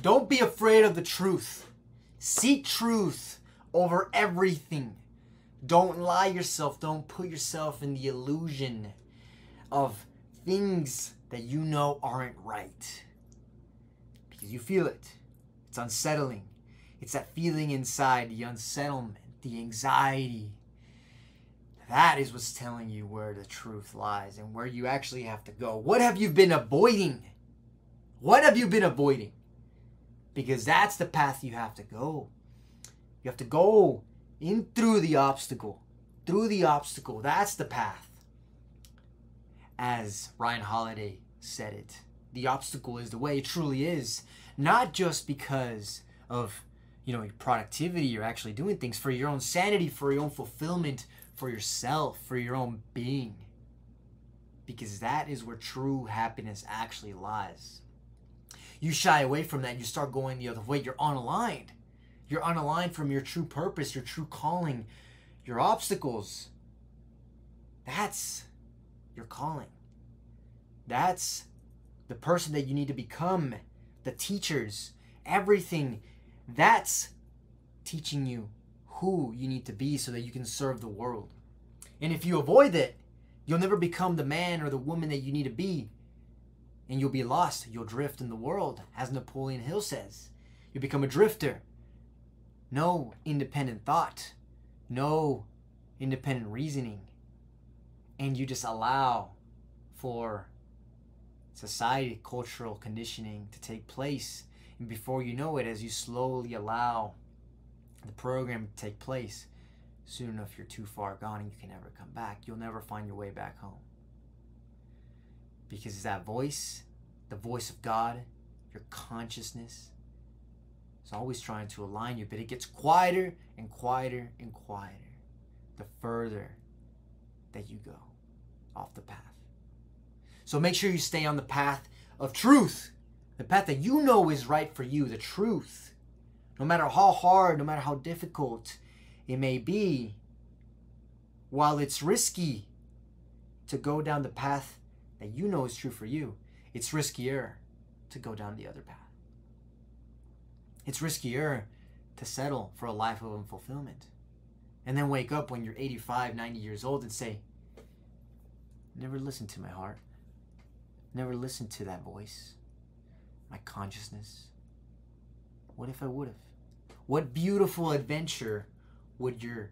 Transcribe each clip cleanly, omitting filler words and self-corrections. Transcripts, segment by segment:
Don't be afraid of the truth. Seek truth over everything. Don't lie yourself. Don't put yourself in the illusion of things that you know aren't right. Because you feel it. It's unsettling. It's that feeling inside, the unsettlement, the anxiety. That is what's telling you where the truth lies and where you actually have to go. What have you been avoiding? What have you been avoiding? Because that's the path you have to go. You have to go in through the obstacle. Through the obstacle. That's the path. As Ryan Holiday said it, the obstacle is the way. It truly is. Not just because of, your productivity. You're actually doing things for your own sanity, for your own fulfillment, for yourself, for your own being. Because that is where true happiness actually lies. You shy away from that. You start going the other way. You're unaligned. You're unaligned from your true purpose, your true calling, your obstacles. That's your calling. That's the person that you need to become. The teachers, everything. That's teaching you who you need to be so that you can serve the world. And if you avoid it, you'll never become the man or the woman that you need to be. And you'll be lost. You'll drift in the world, as Napoleon Hill says. You become a drifter. No independent thought. No independent reasoning. And you just allow for society, cultural conditioning to take place. And before you know it, as you slowly allow the program to take place, soon enough you're too far gone and you can never come back. You'll never find your way back home. Because that voice, the voice of God, your consciousness, is always trying to align you, but it gets quieter and quieter and quieter the further that you go off the path. So make sure you stay on the path of truth, the path that you know is right for you, the truth. No matter how hard, no matter how difficult it may be, while it's risky to go down the path that you know is true for you, it's riskier to go down the other path. It's riskier to settle for a life of unfulfillment and then wake up when you're 85, 90 years old and say, never listened to my heart. Never listened to that voice, my consciousness. What if I would have? What beautiful adventure would your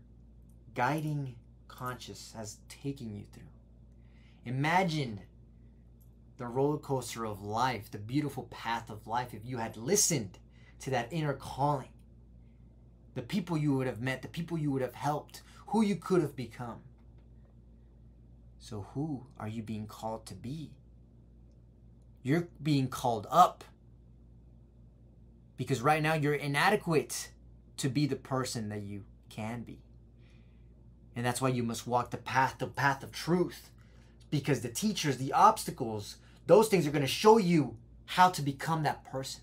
guiding conscious has taken you through? Imagine the roller coaster of life, the beautiful path of life, if you had listened to that inner calling. The people you would have met, the people you would have helped, who you could have become. So who are you being called to be? You're being called up. Because right now you're inadequate to be the person that you can be. And that's why you must walk the path of truth. Because the teachers, the obstacles, those things are going to show you how to become that person.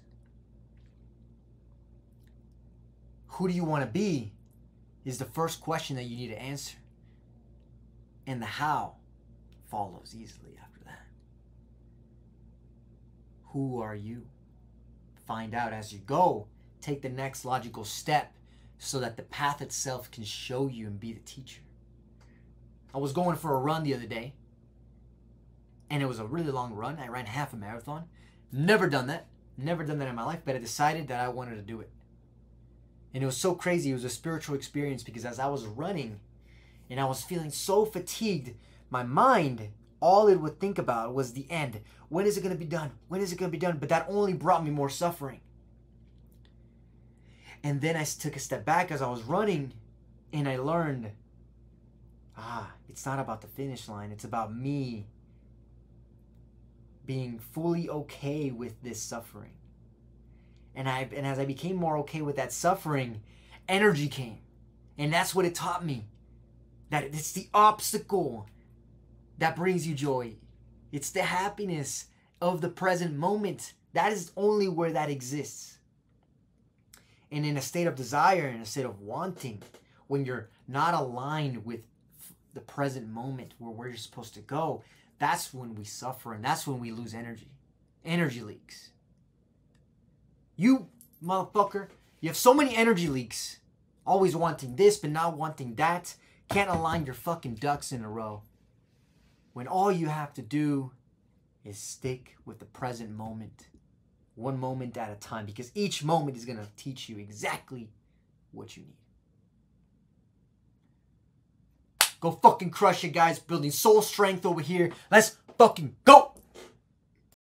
Who do you want to be is the first question that you need to answer. And the how follows easily after that. Who are you? Find out as you go. Take the next logical step so that the path itself can show you and be the teacher. I was going for a run the other day, and it was a really long run. I ran half a marathon. Never done that. Never done that in my life, but I decided that I wanted to do it. And it was so crazy. It was a spiritual experience because as I was running and I was feeling so fatigued, my mind, all it would think about was the end. When is it going to be done? When is it going to be done? But that only brought me more suffering. And then I took a step back as I was running and I learned, it's not about the finish line. It's about me being fully okay with this suffering. And as I became more okay with that suffering, energy came. And that's what it taught me. That it's the obstacle that brings you joy. It's the happiness of the present moment. That is only where that exists. And in a state of desire, in a state of wanting, when you're not aligned with the present moment where you're supposed to go, that's when we suffer and that's when we lose energy. Energy leaks. You, motherfucker, you have so many energy leaks. Always wanting this, but not wanting that. Can't align your fucking ducks in a row. When all you have to do is stick with the present moment. One moment at a time. Because each moment is going to teach you exactly what you need. Go fucking crush it, guys. Building soul strength over here. Let's fucking go!